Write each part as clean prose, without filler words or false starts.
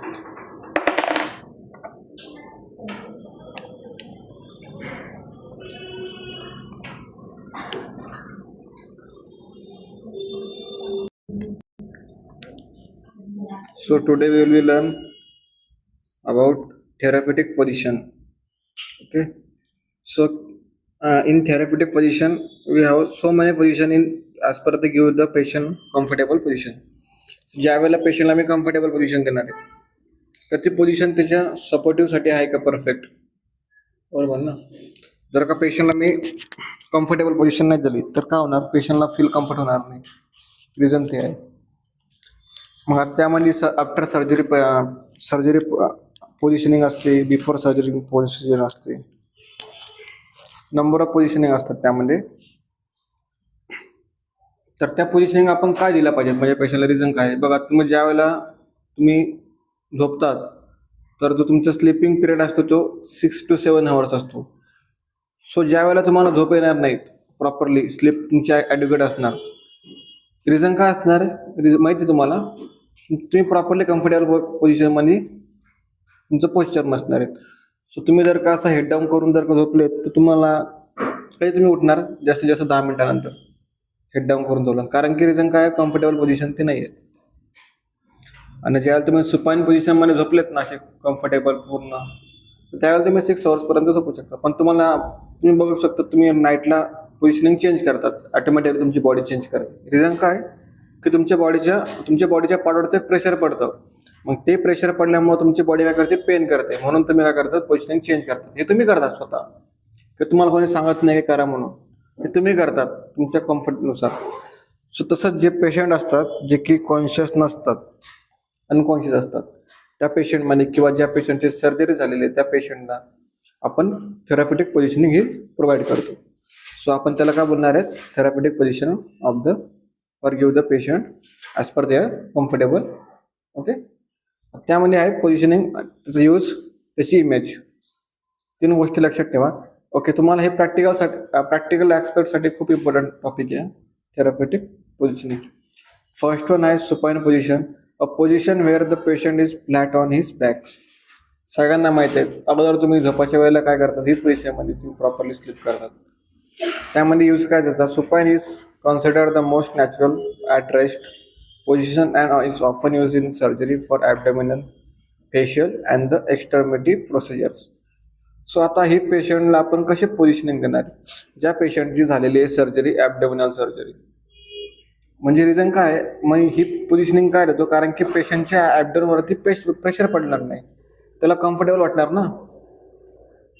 So today we will learn about therapeutic position. Okay. So in therapeutic position we have so many position in as per the give the patient comfortable position. ज्या वेळेला पेशंटला मी comfortable position देणार आहे तर ती position त्याच्या सपोर्टिव्हसाठी आहे का परफेक्ट, बरोबर ना. जर का पेशंटला मी कम्फर्टेबल पोझिशन नाही दिली तर काय होणार, पेशंटला फील कम्फर्ट होणार नाही. रिझन ते आहे. मग आता त्यामध्ये आफ्टर सर्जरी पोझिशनिंग असते, बिफोर सर्जरी पोझिशन असते, नंबर ऑफ पोझिशनिंग असतात त्यामध्ये. तर त्या पोझिशनिंग आपण काय दिला पाहिजे, म्हणजे पेशंटला रिझन काय आहे बघा. तुम्ही ज्या वेळेला तुम्ही झोपतात तर जो तुमचा स्लीपिंग पिरियड असतो तो 6 to 7 hours असतो. सो ज्या वेळेला तुम्हाला झोप येणार नाहीत, प्रॉपरली स्लीप तुमच्या ॲड्युकेट असणार. रिझन काय असणार माहिती आहे तुम्हाला, तुम्ही प्रॉपरली कम्फर्टेबल पोझिशनमध्ये तुमचं पोश्चर नसणार आहे. सो तुम्ही जर का असं हेड डाऊन करून जर का झोपलेत तर तुम्हाला काही तुम्ही उठणार जास्तीत जास्त 10 मिनिटानंतर हेड डाऊन करून झोपलं. कारण की रिझन काय, कम्फर्टेबल पोझिशन ते नाही आहे. आणि ज्यावेळेला तुम्ही सुपाईन पोझिशनमध्ये झोपलेत ना असे कम्फर्टेबल पूर्ण, तर त्यावेळेला तुम्ही 6 hours पर्यंत झोपू शकता. पण तुम्ही बघू शकता तुम्ही नाईटला पोझिशनिंग चेंज करतात, ऑटोमॅटिकली तुमची बॉडी चेंज करते. रिझन काय की तुमच्या बॉडीच्या पार्टवरचं प्रेशर पडतं. मग ते प्रेशर पडल्यामुळे तुमची बॉडी काय करते, पेन करते. म्हणून तुम्ही काय करतात, पोझिशनिंग चेंज करतात. हे तुम्ही करतात स्वतः, की तुम्हाला कोणी सांगत नाही करा म्हणून, हे तुम्ही करतात तुमच्या कम्फर्टनुसार. सो तसंच जे पेशंट असतात जे की कॉन्शियस नसतात, अनकॉन्शियस असतात, त्या पेशंटमध्ये किंवा ज्या पेशंटची सर्जरी झालेली आहे त्या पेशंटला आपण थेराप्युटिक पोझिशनिंग हे प्रोव्हाइड करतो. सो आपण त्याला काय बोलणार आहे, therapeutic position of the for give the patient as per their comfortable. Okay. त्यामध्ये आहे पोझिशनिंग, त्याचा यूज, त्याची इमेज, 3 गोष्टी लक्षात ठेवा. ओके. तुम्हाला हे प्रॅक्टिकल ॲस्पेक्टसाठी खूप इम्पॉर्टंट टॉपिक आहे थेराप्युटिक पोझिशनिंग. फर्स्ट वन आहे supine position, a position where the patient is flat on his back. सगळ्यांना माहिती आहे, अगोदर तुम्ही झोपाच्या वेळेला काय करतात, हीच पोझिशनमध्ये तुम्ही प्रॉपरली स्लीप करतात. त्यामध्ये यूज काय त्याचा, supine is considered the most natural at rest position and is often used in surgery for abdominal, facial and the extremity procedures. So आता ही पेशंटला आपण कशी पोझिशनिंग देणार, ज्या पेशंटची झालेली आहे सर्जरी, ॲबडोमिनल सर्जरी. म्हणजे रिझन काय आहे, मग ही पोझिशनिंग काय देतो, कारण की पेशंटच्या ॲबडोमिनवरती प्रेशर पडणार नाही, त्याला कम्फर्टेबल वाटणार ना.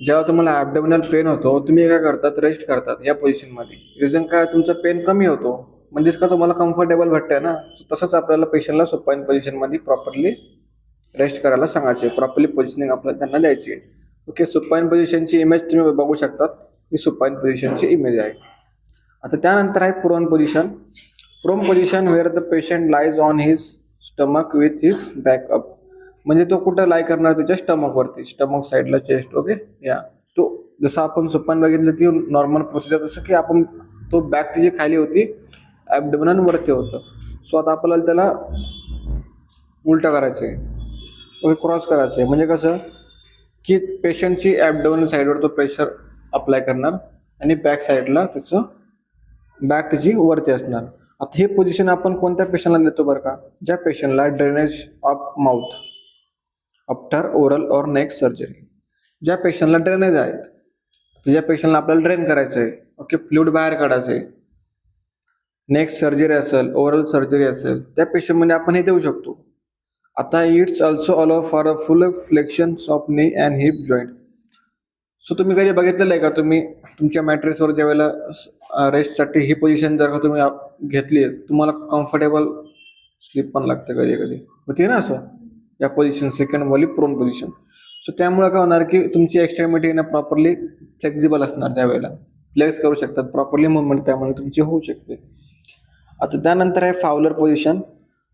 जेव्हा तुम्हाला ॲबडोमिनल पेन होतो तुम्ही काय करतात, रेस्ट करतात या पोझिशनमध्ये. रिझन काय, तुमचा पेन कमी होतो, म्हणजेच का तुम्हाला कम्फर्टेबल वाटतंय ना. तसंच आपल्याला पेशंटला सुपाईन पोझिशनमध्ये प्रॉपरली रेस्ट करायला सांगायचे, प्रॉपरली पोझिशनिंग आपल्याला त्यांना द्यायची आहे. ओके. सुपाईन पोझिशनची इमेज तुम्ही बघू शकतात, ही सुपाईन पोझिशनची इमेज आहे. आता त्यानंतर आहे prone position. Prone position where the patient lies on his stomach with his back up. म्हणजे तो कुठं लाय करणार, त्याच्या स्टमकवरती, स्टमक साईडला, चेस्ट. ओके. या तो जसं आपण सुपाईन बघितलं ती नॉर्मल प्रोसिजर, जसं की आपण तो बॅक त्याची खाली होती, ॲबडोमिनल वरती होतं. सो आता आपल्याला त्याला उलटा करायचं आहे, ओके, क्रॉस करायचं आहे. म्हणजे कसं की पेशंटची ॲबडोमिनल साईडवर तो प्रेशर अप्लाय करणार आणि बॅक साईडला त्याचं बॅक त्याची वरती असणार. आता हे पोझिशन आपण कोणत्या पेशंटला देतो बरं का, ज्या पेशंटला drainage of mouth after oral और नेक सर्जरी. ज्या पेशंटला ड्रेनेज आहेत, ज्या पेशंटला आपल्याला ड्रेन करायचं आहे, ओके, फ्लुइड बाहेर काढायचं आहे, नेक्स्ट सर्जरी असेल, ओरल सर्जरी असेल, त्या पेशंटमध्ये आपण हे देऊ शकतो. आता it's also allow for a full flexion of नी अँड हिप जॉईंट. सो तुम्ही कधी बघितलेलं आहे का, तुम्ही तुमच्या मॅट्रेसवर ज्या वेळेला रेस्टसाठी ही पोझिशन जर का तुम्ही घेतली, तुम्हाला कम्फर्टेबल स्लीप पण लागते, कधी कधी होती ना असं या पोझिशन, सेकंड वाली प्रोन पोझिशन. सो त्यामुळे काय होणार की तुमची एक्स्ट्रीमिटी ना प्रॉपरली फ्लेक्झिबल असणार, त्यावेळेला फ्लेक्स करू शकतात, प्रॉपरली मुवमेंट त्यामुळे तुमची होऊ शकते. आता त्यानंतर आहे Fowler position,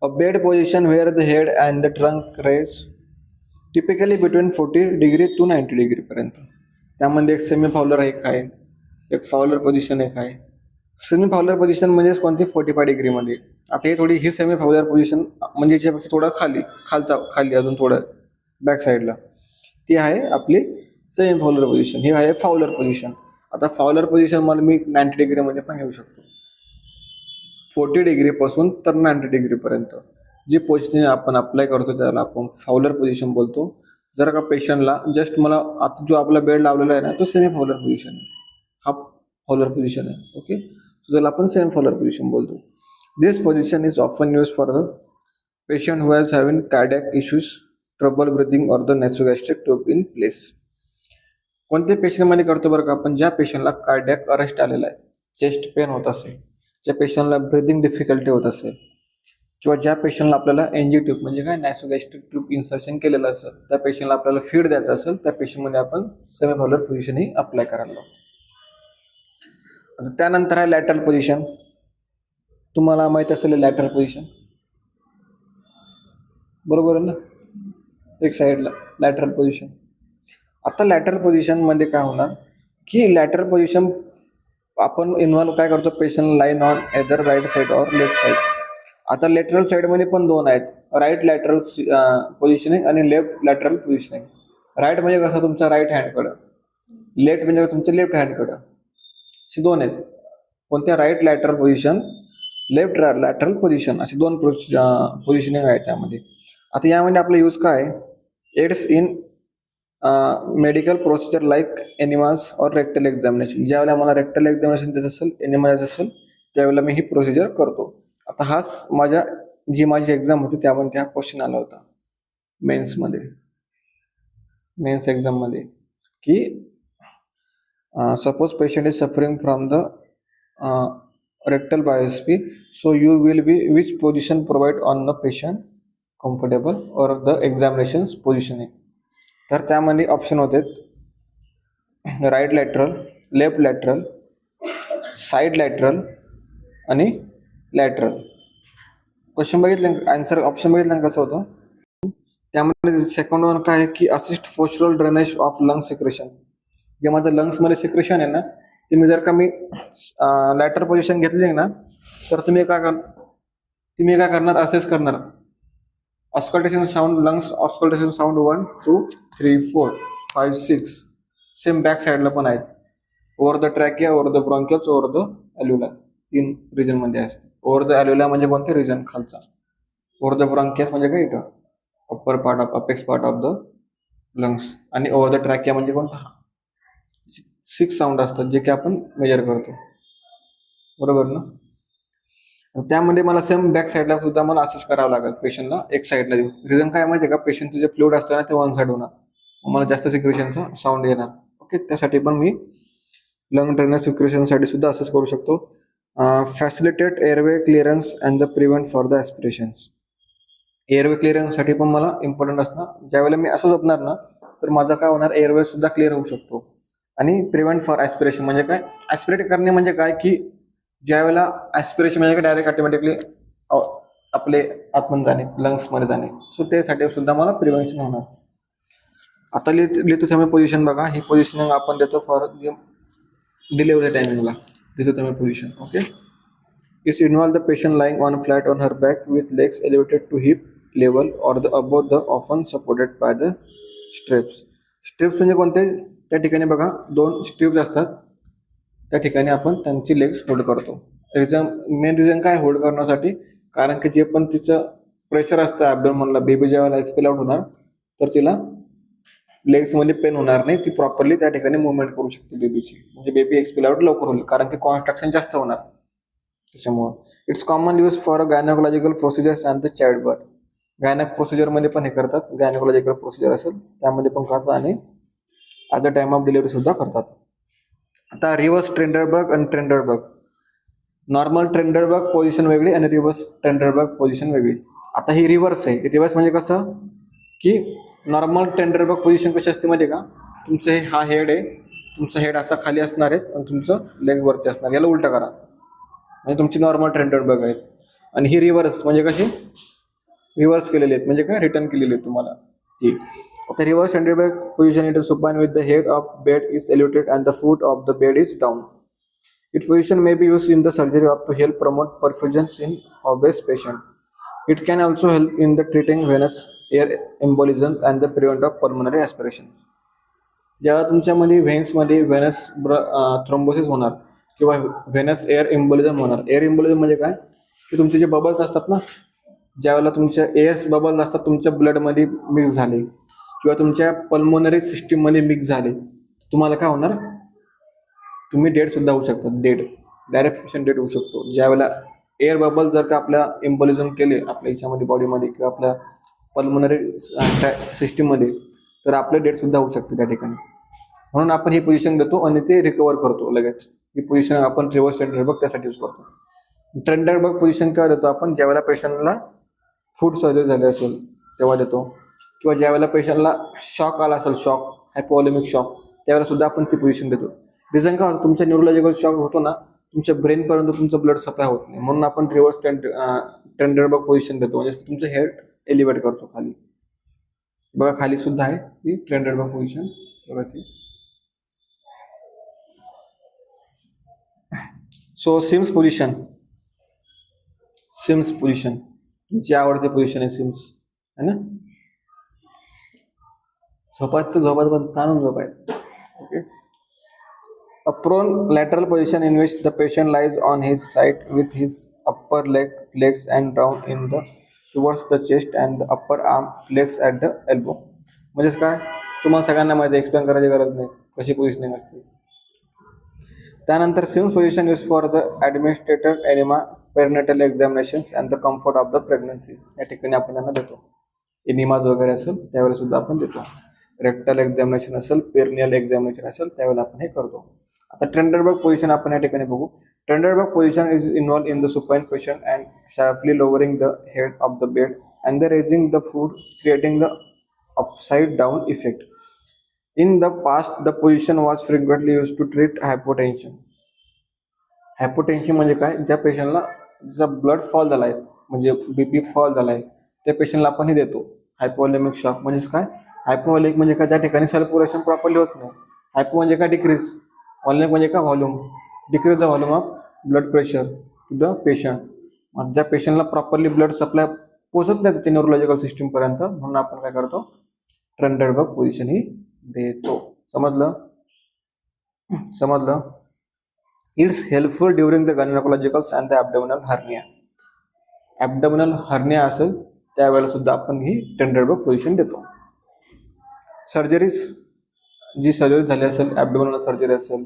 a bed position where the head and the trunk raise typically between 40 degree to 90 degree पर्यंत. त्यामध्ये एक सेमी फाउलर एक आहे, एक फाउलर पोझिशन एक आहे. सेमी फाउलर पोझिशन म्हणजेच कोणती 45 डिग्रीमध्ये. आता हे थोडी ही सेमी फाउलर पोझिशन म्हणजे याच्यापेक्षा थोडं खाली अजून थोडं बॅक साईडला ती आहे आपली सेमी फाउलर पोझिशन. ही आहे फाउलर पोझिशन. आता फाउलर पोझिशन मला मी 90 डिग्रीमध्ये पण घेऊ शकतो. 40 डिग्रीपासून तर 90 डिग्रीपर्यंत जी पोझिशन आपण अप्लाय करतो त्याला आपण फाउलर पोझिशन बोलतो. जर का पेशंटला जस्ट मला आता जो आपला बेड लावलेला आहे ना तो सेमी फाउलर पोझिशन आहे, हा फाउलर पोझिशन आहे. ओके, त्याला आपण सेमी फाउलर पोझिशन बोलतो. This position is often use for the patient who has having cardiac issues, trouble breathing or the nasogastric tube in place. कोणत्या पेशंटमध्ये करतो बरं का आपण? ज्या पेशंटला कार्डियक अरेस्ट आलेला आहे, चेस्ट पेन होत असेल, ज्या पेशंटला ब्रिथिंग डिफिकल्टी होत असेल, किंवा ज्या पेशंटला आपल्याला एनजी ट्यूब म्हणजे काय नॅसोगॅस्ट्रिक ट्यूब इन्सर्शन केलेलं असेल, त्या पेशंटला आपल्याला फीड द्यायचं असेल, त्या पेशंटमध्ये आपण सेमी फाउलर पोझिशन ही अप्लाय करायला लावतो. आता त्यानंतर आहे लॅटरल पोझिशन. तुम्हाला माहित असेल लॅटरल पोझिशन, बरोबर आहे ना, एक साईडला लॅटरल पोझिशन. आता लॅटरल पोझिशनमध्ये काय होणार की लॅटरल पोझिशन आपण इन्व्हॉल्व काय करतो, patient line on either right side or left side. आता लॅटरल साईडमध्ये पण दोन आहेत, राईट लॅटरल पोझिशनिंग आणि लेफ्ट लॅटरल पोझिशनिंग. राईट म्हणजे कसं तुमच्या राईट हँडकडं, लेफ्ट म्हणजे तुमच्या लेफ्ट हँडकडं, असे दोन आहेत. कोणत्या? Right lateral position, left lateral position, असे दोन पोझिशनिंग आहेत त्यामध्ये. आता यामध्ये आपला यूज काय? Aids in medical procedure like enemas और रेक्टल एक्झामिनेशन. ज्यावेळेला मला रेक्टल एक्झामिनेशन द्यायचं असेल, एनिमा द्यायचं असेल, त्यावेळेला मी ही प्रोसिजर करतो. आता हाच माझी एक्झाम होती त्यामध्ये हा क्वेश्चन आला होता मेन्स एक्झाममध्ये की suppose patient is suffering from the rectal biopsy, so you will be which position provide on the patient comfortable or the examination positioning. तर त्यामध्ये ऑप्शन होते right lateral, left lateral, side lateral आणि lateral. Question बघितलं, answer option बघितलं कसं होतं त्यामध्ये. Second one काय आहे की assist postural drainage of lung secretion. जे माझं लंग्समध्ये सिक्रेशन आहे ना ते मी जर का मी लॅटरल पोझिशन घेतली ना तर तुम्ही काय करणार, असेस करणार. Auscultation sound, lungs auscultation sound 1 2 3 4 5 6 same back साईडला पण आहेत. Over the trachea, over the bronchials, over the alveola, 3 रिजनमध्ये असते. ओव्हर द ॲल्युला म्हणजे कोणते? रिजन खालचा. ओव्हर द ब्रॉन्कियस म्हणजे काय? इथं upper part of apex part of the lungs. आणि ओव्हर द ट्रॅकिया म्हणजे कोणता? 6 साऊंड असतात जे की आपण मेजर करतो, बरोबर ना. त्यामध्ये मला सेम बॅक साईडला सुद्धा मला असेस करावं लागेल पेशंटला एक साईडला देऊ. रिझन काय माहिती आहे का? पेशंटचं जे फ्लुइड असतं ना ते वन साईड होणार, मला जास्त सिक्रेशनचा साऊंड येणार. ओके, त्यासाठी पण मी लंग ड्रेनेज सिक्रेशनसाठी सुद्धा असेस करू शकतो. Facilitate airway clearance and the prevent for the aspirations. Airway क्लिअरन्ससाठी पण मला इम्पॉर्टंट असणार. ज्यावेळेला मी असं झोपणार ना तर माझा काय होणार, एअरवे सुद्धा क्लिअर होऊ शकतो. आणि प्रिव्हेंट फॉर ॲस्पिरेशन म्हणजे काय? ॲस्पिरेट करणे म्हणजे काय की ज्यावेळेला ॲस्पिरेशन म्हणजे डायरेक्ट ऑटोमॅटिकली आपले आतमध्ये जाणे, लंग्समध्ये जाणे, सो त्यासाठी सुद्धा मला प्रिव्हेन्शन होणार. आता लिथोथर्मी पोझिशन बघा, ही पोझिशनिंग आपण देतो फॉर डिलिव्हरी टायमिंगला. Lithotomy position okay is involve the patient lying on flat on her back with legs elevated to hip level or the above the often supported by the straps. Straps म्हणजे कोणते? त्या ठिकाणी बघा 2 strips असतात, त्या ठिकाणी आपण त्यांची लेग्स होल्ड करतो. मेन रिझन काय होल्ड करण्यासाठी? कारण की जे पण तिचं प्रेशर असतं ॲब्डोमेनला, बेबी ज्यावेळेला एक्सपेल आउट होणार तर तिला लेग्समध्ये पेन होणार नाही, ती प्रॉपरली त्या ठिकाणी मुवमेंट करू शकते बेबीची, म्हणजे बेबी एक्सपेल आउट लवकर होईल कारण की कॉन्स्ट्रक्शन जास्त होणार त्याच्यामुळं. It's common use for gynaecological procedures and the child birth. गायनॅक प्रोसिजरमध्ये पण हे करतात, गायनोकॉलॉजिकल प्रोसिजर असेल त्यामध्ये पण करतात आणि at the time of delivery सुद्धा करतात. आता रिव्हर्स ट्रेंडरबर्ग आणि ट्रेंडरबर्ग. नॉर्मल ट्रेंडरबर्ग पोझिशन वेगळी आणि रिव्हर्स ट्रेंडरबर्ग पोझिशन वेगळी. आता ही रिव्हर्स आहे. रिव्हर्स म्हणजे कसं की नॉर्मल ट्रेंडरबर्ग पोझिशन कशी असते माहिती का? तुमचं हे हा हेड आहे, तुमचा हेड असा खाली असणार आहे आणि तुमचं लेग वरती असणार, याला उलटं करा म्हणजे तुमची नॉर्मल ट्रेंडरबर्ग आहेत. आणि ही रिव्हर्स म्हणजे कशी? रिव्हर्स केलेली आहेत म्हणजे काय? रिटर्न केलेली आहेत तुम्हाला ती. The reverse trended position it is supine with the head of bed is elevated and the foot of the bed is down. Its position may be used in the surgery to help promote perfusions in obese patient. It can also help in the treating venous air embolism and the prevent of pulmonary aspiration. जेव्हा तुमच्यामध्ये व्हेन्समध्ये Venus thrombosis होणार किंवा Venus air embolism होणार. Air embolism म्हणजे काय, की तुमचे जे बबल्स असतात ना, ज्यावेळेला तुमच्या एअर्स बबल्स असतात तुमच्या ब्लडमध्ये मिक्स झाले किंवा तुमच्या पल्मोनरी सिस्टीममध्ये मिक्स झाले, तुम्हाला काय होणार, तुम्ही डेड सुद्धा होऊ शकतात. डायरेक्ट पेशंट डेड होऊ शकतो. ज्यावेळेला एअर बबल जर का आपल्या एम्बोलिझम केले आपल्या याच्यामध्ये बॉडीमध्ये किंवा आपल्या पल्मोनरी सिस्टीममध्ये, तर आपले डेड सुद्धा होऊ शकते त्या ठिकाणी. म्हणून आपण ही पोझिशन देतो आणि ते रिकवर करतो लगेच. ही पोझिशन आपण रिव्हर्स ट्रेंडरबर्ग त्यासाठी यूज करतो. ट्रेंडरबर्ग पोझिशन केव्हा देतो आपण, ज्यावेळेला पेशंटला फूड सर्जरी झाली असेल तेव्हा देतो, किंवा ज्यावेळेला पेशंटला शॉक आला असेल, शॉक हायपोव्हॉलेमिक शॉक, त्यावेळेला सुद्धा आपण ती पोझिशन देतो. रिझन काय होतं, तुमच्या न्यूरोलॉजिकल शॉक होतो ना, तुमच्या ब्रेनपर्यंत तुमचं ब्लड सप्लाय होत नाही, म्हणून आपण रिव्हर्स ट्रेंडरबर्ग पोझिशन देतो. म्हणजे तुमचं हेड एलिव्हेट करतो खाली. बघा खाली सुद्धा आहे ती ट्रेंडरबर्ग पोझिशन. बघा ती. सो सिम्स पोझिशन तुमची आवडते पोझिशन आहे सिम्स, है ना. झोपात पण ताणून झोपायचं. Okay. A prone lateral position in which the patient lies on his side with his upper legs and down in the towards the chest and the upper arm legs at the elbow. म्हणजे काय, तुम्हाला सगळ्यांना माहिती, explain करायची गरज नाही कशी positioning असते. त्यानंतर Sims position use for the administrated enema perinatal examinations and the comfort of the pregnancy. या ठिकाणी आपण त्यांना देतो. एनिमाज वगैरे असेल त्यावेळेला सुद्धा आपण देतो. रेक्टल एक्झामिनेशन असेल, पेरिनियल एक्झामिनेशन असेल त्यावेळेला आपण हे करतो. आता ट्रेंडरबर्ग पोझिशन आपण या ठिकाणी बघू. Trendelenburg position is involve in the supine position and sharply lowering the head of the bed and the raising the foot creating the upside down effect. In the past the position was frequently use to treat hypotension. Hypotension म्हणजे काय, ज्या पेशंटला जसा blood fall झाला आहे, म्हणजे BP fall झाला आहे, त्या पेशंटला आपण हे देतो. हायपोव्हॉलेमिक शॉक म्हणजे काय, हायपोव्हॉलिक म्हणजे काय, त्या ठिकाणी सर्क्युलेशन प्रॉपरली होत नाही. हायपो म्हणजे काय, डिक्रीज. व्हॉल्युम म्हणजे काय, volume. Decrease the volume of blood pressure to the patient. ज्या पेशंटला प्रॉपरली ब्लड सप्लाय पोहोचत नाही त्याच्या न्यूरोलॉजिकल सिस्टीमपर्यंत, म्हणून आपण काय करतो, ट्रेंडरबर्ग पोझिशन ही देतो. समजलं. It's helpful during the gynaecologicals and the abdominal hernia. Abdominal hernia असेल त्यावेळेला सुद्धा आपण ही ट्रेंडरबर्ग पोझिशन देतो. सर्जरीज, जी सर्जरी झाली असेल, ॲब्डोमिनल सर्जरी असेल,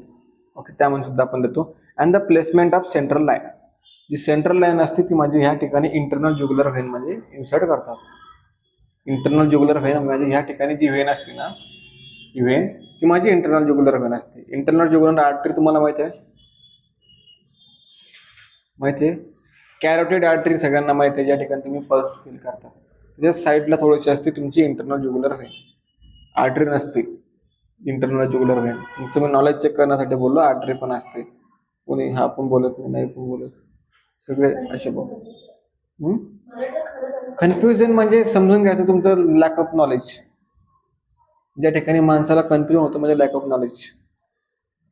ओके, त्यामध्ये सुद्धा आपण देतो. And the placement of central line. जी सेंट्रल लाईन असते ती माझी ह्या ठिकाणी इंटरनल ज्युगुलर व्हेन म्हणजे इन्सर्ट करतात. इंटरनल ज्युगुलर व्हेन म्हणजे ह्या ठिकाणी जी व्हेन असते ना, ही व्हेन ती माझी इंटरनल ज्युगुलर व्हेन असते. इंटरनल ज्युगुलर आर्टरी तुम्हाला माहिती आहे, कॅरोटिड आर्टरी सगळ्यांना माहिती आहे, ज्या ठिकाणी तुम्ही पल्स फील करता. त्याच्या साईडला थोडीशी असते तुमची इंटरनल ज्युगुलर व्हेन. आर्टरी नसते इंटरनल ज्युगुलर व्हेन. तुमचं मी नॉलेज चेक करण्यासाठी बोललो. आर्टरी पण असते. कोणी हा पण बोलत नाही पण बोलत, सगळे असे बोल. कन्फ्युजन म्हणजे समजून घ्यायचं तुमचं लॅक ऑफ नॉलेज. ज्या ठिकाणी माणसाला कन्फ्युजन होतं म्हणजे लॅक ऑफ नॉलेज.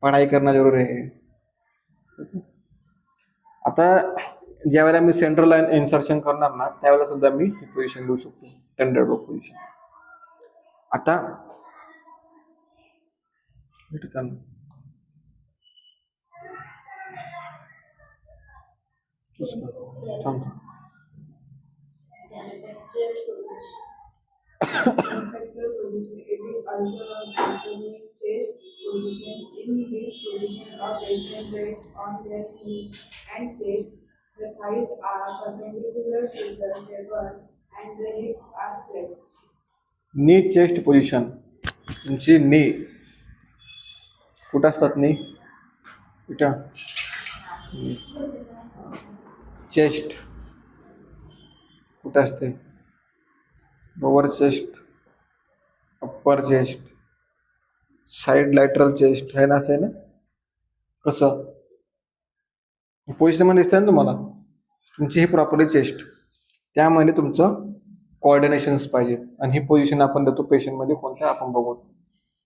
पढाई करणं जरूर आहे. आता ज्यावेळेला मी सेंट्रल लाईन इन्सर्शन करणार ना, त्यावेळेला सुद्धा मी ही पोझिशन देऊ शकतो, ट्रेंडरबर्ग पोझिशन. आता In this position, a patient rests on their knees and chest. The thighs are perpendicular to the table and the hips are flexed. नी चेस्ट पोझिशन. तुमची नी कुठं असतात, नी कुठं, चेस्ट कुठं असते, lower chest, upper chest, side lateral chest आहे ना, असं आहे ना. कसं पोझिशनमध्ये दिसतं ना तुम्हाला, तुमची ही प्रॉपरली चेस्ट. त्यामध्ये तुमचं कोऑर्डिनेशन्स पाहिजे आणि ही पोझिशन आपण देतो पेशंटमध्ये कोणत्या आपण बघू.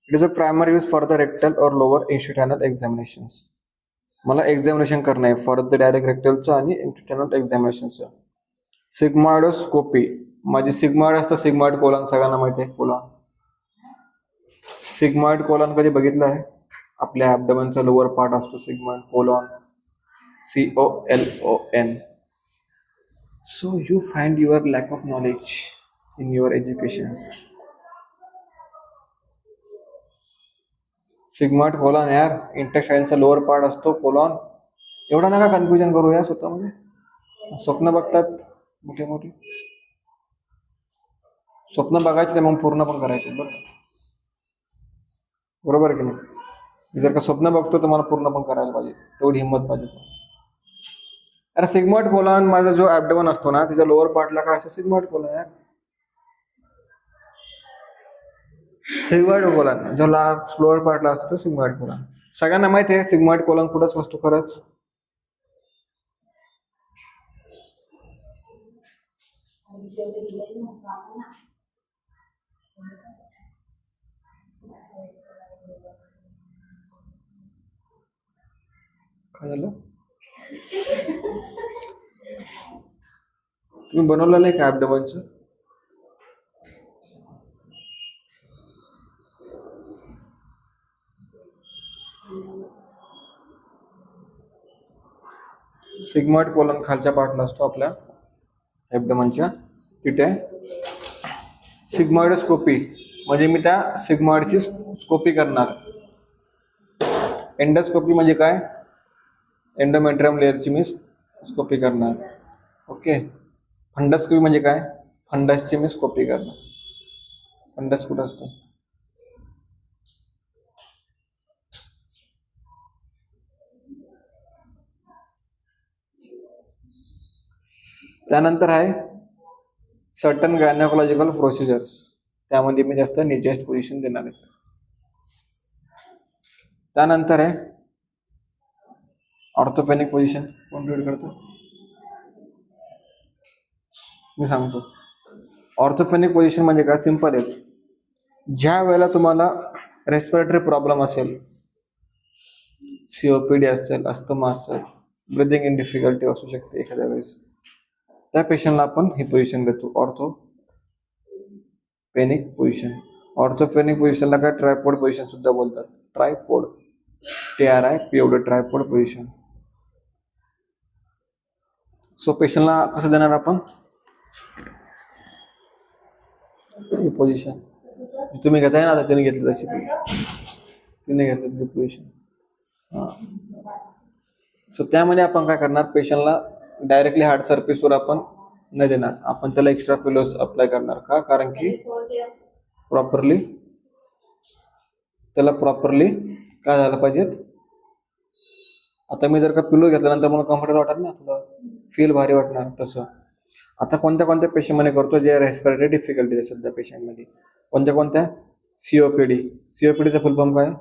It is a primary use for the rectal और लोअर इंस्टिट्यूशनल एक्झामिनेशन्स. मला एक्झामिनेशन करणं आहे फॉर द डायरेक्ट रेक्टलचं आणि इंटरनल एक्झामिनेशनचं. सिग्मॉइडोस्कोपी माझी सिग्मॉइड असतं, सिग्मॉइड कोलन सगळ्यांना माहिती आहे. कोलन सिग्मॉइड कोलन कधी बघितलं आहे? आपल्या ॲब्डमनचा लोअर पार्ट असतो sigmoid colon, COLON. So you find your lack of knowledge in your education. Sigmoid colon यार, इंटेस्टाईनचा लोअर पार्ट असतो कोलन. एवढा नका कन्फ्युजन करू या स्वतःमध्ये. स्वप्न बघतात मोठी मोठी, स्वप्न बघायचे मग पूर्ण पण करायचे. बरोबर की नाही? जर का स्वप्न बघतो तर मला पूर्ण पण करायला पाहिजे, तेवढी हिंमत पाहिजे. अरे सिग्मॉइड कोलन माझा जो ॲब्डमन असतो ना, त्याच्या लोअर पार्टला काय असतं? सिग्मॉइड कोलन यार. सिग्मॉइड कोलन जो लोअर पार्टला असतो तो सिग्मॉइड कोलन. सगळ्यांना माहिती आहे सिग्मॉइड कोलन कुठंच असतो खरंच? काय झालं? तुम्ही बनवलं नाही का ॲब्डमनचं? सिग्मॉइड कोलन खालच्या पार्टला असतो आपल्या ॲब्डमनच्या. तिथे सिग्मॉइडोस्कोपी म्हणजे मी त्या सिग्मॉइडची स्कोपी करणार. एंडोस्कोपी म्हणजे काय? एंडोमेट्रियम लेअरची मी स्कोपी करणार. ओके. फंडस्कोपी म्हणजे काय? फंडसची मी स्कोपी करणार. फंडस कुठं असतो? त्यानंतर आहे सर्टन गायनेकोलॉजिकल प्रोसिजर्स. त्यामध्ये मी जास्त नीचेस्ट पोझिशन देणार आहे. त्यानंतर आहे ऑर्थोपेनिक पोझिशन. कोण रीड करतो? मी सांगतो. ऑर्थोपेनिक पोझिशन म्हणजे काय? सिंपल आहे. ज्या वेळेला तुम्हाला रेस्पिरेटरी प्रॉब्लेम असेल, COPD असेल, अस्थमा असेल, ब्रिदिंग इन डिफिकल्टी असू शकते एखाद्या वेळेस, त्या पेशंटला आपण ही पोझिशन देतो, ऑर्थोपेनिक पोझिशन. ऑर्थोपेनिक पोझिशनला काय ट्रायपॉड पोझिशन सुद्धा बोलतात. Tripod, TRIPOD, tripod position. So पेशंटला कसं देणार आपण ही पोझिशन? तुम्ही घेताय ना, आता त्याने घेतली तशी तिने घेतली पोझिशन. हां. सो त्यामध्ये आपण काय करणार? पेशंटला डायरेक्टली हार्ड सरफेसवर आपण नाही देणार, आपण त्याला एक्स्ट्रा पिलोज अप्लाय करणार. का? कारण की त्याला प्रॉपरली काय झालं पाहिजेत. आता मी जर का पिलो घेतल्यानंतर मला कम्फर्टेबल वाटणार ना, तुला फील भारी वाटणार. तसं आता कोणत्या कोणत्या पेशंटमध्ये करतो जे रेस्पिरेटरी डिफिकल्टी असेल त्या पेशंटमध्ये. कोणत्या कोणत्या? COPDचा फुल फॉर्म काय?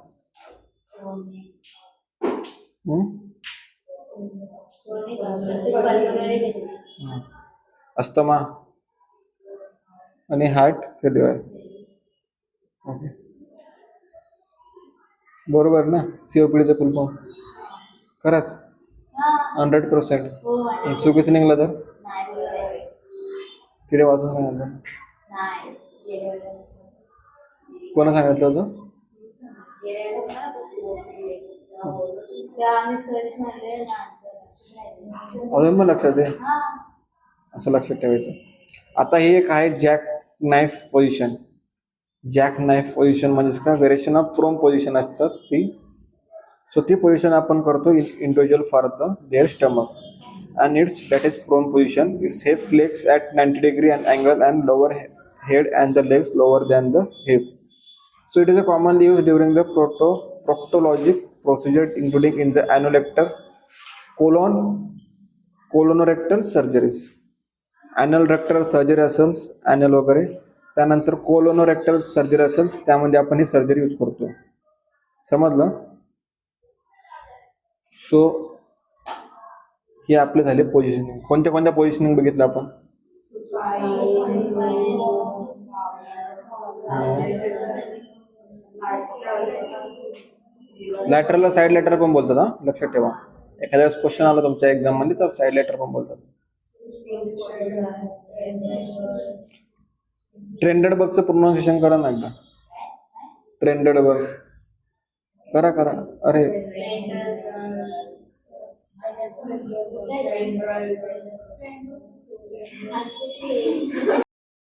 अस्थमा आणि हार्ट फेल्युअर. ओके, बरोबर ना? COPDचा फुल फॉर्म खरंच 100%. चुकीचं निघलं तर तिथे वाचून सांगितलं. कोणा सांगितलं होतं? अजून पण लक्षात आहे? असं लक्षात ठेवायचं. आता हे एक आहे jack knife position. Jack knife position म्हणजेच का? व्हेरिएशन ऑफ प्रोन पोझिशन असतात ती. सो ती पोझिशन आपण करतो individual for the there stomach and that is prone position. Its hip flex at 90 degree and angle and lower head and the legs lower than the hip. So it is a commonly used during the proctologic procedure including in the anolectal, colonorectal surgeries. Anal rectal surgery असेल, anal वगैरे, त्यानंतर colonorectal surgery असेल, त्यामध्ये आपण ही surgery use करतो. समजलं? So हे आपले झाले पोझिशनिंग. कोणत्या कोणत्या पोझिशनिंग बघितलं आपण? लॅटरला साईड लेटर पण बोलतात हा, लक्षात ठेवा. एखाद्या वेळेस क्वेश्चन आला तुमच्या एक्झाम मध्ये तर साईड लेटर पण बोलतात. ट्रेंडेड बगचं प्रोनाउन्सिएशन करा ना एकदा. ट्रेंडेड बग करा करा. अरे General